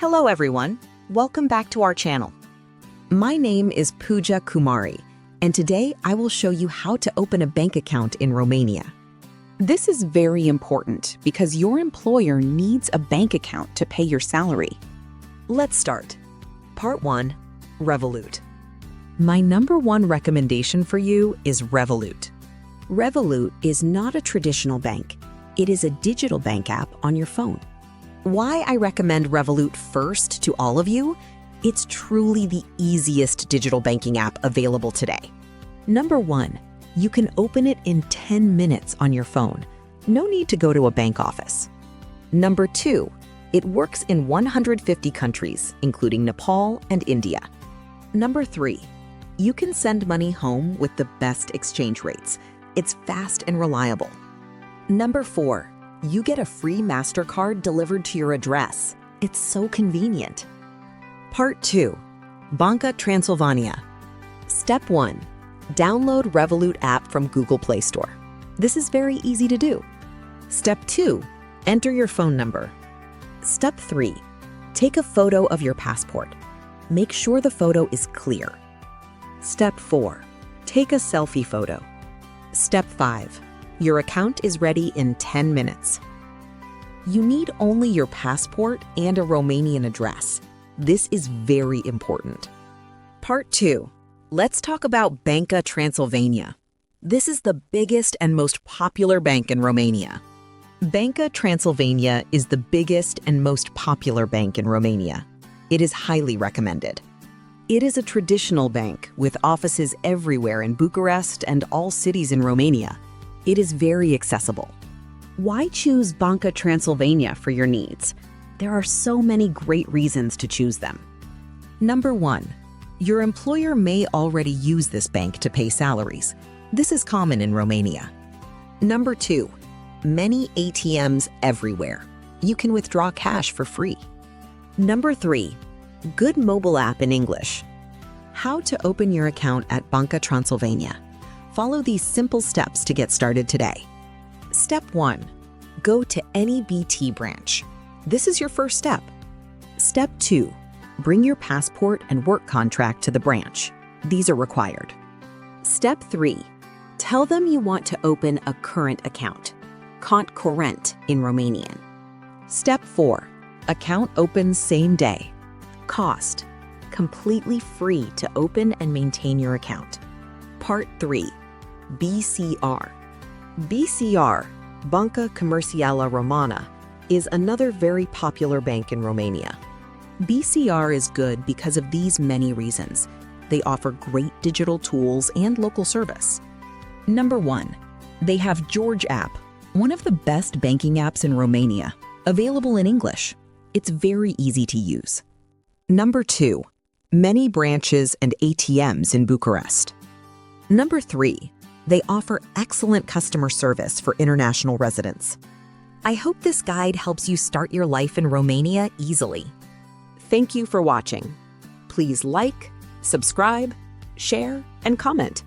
Hello everyone, welcome back to our channel. My name is Puja Kumari, and today I will show you how to open a bank account in Romania. This is very important because your employer needs a bank account to pay your salary. Let's start. Part 1. Revolut. My number one recommendation for you is Revolut. Revolut is not a traditional bank. It is a digital bank app on your phone. Why I recommend Revolut first to all of you? It's truly the easiest digital banking app available today. Number 1, you can open it in 10 minutes on your phone. No need to go to a bank office. Number 2, it works in 150 countries, including Nepal and India. Number 3, you can send money home with the best exchange rates. It's fast and reliable. Number 4, you get a free MasterCard delivered to your address. It's so convenient. Part 2. Banca Transilvania. Step 1. Download Revolut app from Google Play Store. This is very easy to do. Step 2. Enter your phone number. Step 3. Take a photo of your passport. Make sure the photo is clear. Step 4. Take a selfie photo. Step 5. Your account is ready in 10 minutes. You need only your passport and a Romanian address. This is very important. Part 2. Let's talk about Banca Transilvania. This is the biggest and most popular bank in Romania. Banca Transilvania is the biggest and most popular bank in Romania. It is highly recommended. It is a traditional bank with offices everywhere in Bucharest and all cities in Romania. It is very accessible. Why choose Banca Transilvania for your needs? There are so many great reasons to choose them. Number 1, your employer may already use this bank to pay salaries. This is common in Romania. Number 2, many ATMs everywhere. You can withdraw cash for free. Number 3, good mobile app in English. How to open your account at Banca Transilvania. Follow these simple steps to get started today. Step 1. Go to any BT branch. This is your first step. Step 2. Bring your passport and work contract to the branch. These are required. Step 3. Tell them you want to open a current account. Cont curent in Romanian. Step 4. Account opens same day. Cost. Completely free to open and maintain your account. Part 3. BCR. BCR, Banca Comercială Română, is another very popular bank in Romania. BCR is good because of these many reasons. They offer great digital tools and local service. Number 1, they have George App, one of the best banking apps in Romania, available in English. It's very easy to use. Number 2, many branches and ATMs in Bucharest. Number 3, they offer excellent customer service for international residents. I hope this guide helps you start your life in Romania easily. Thank you for watching. Please like, subscribe, share, and comment.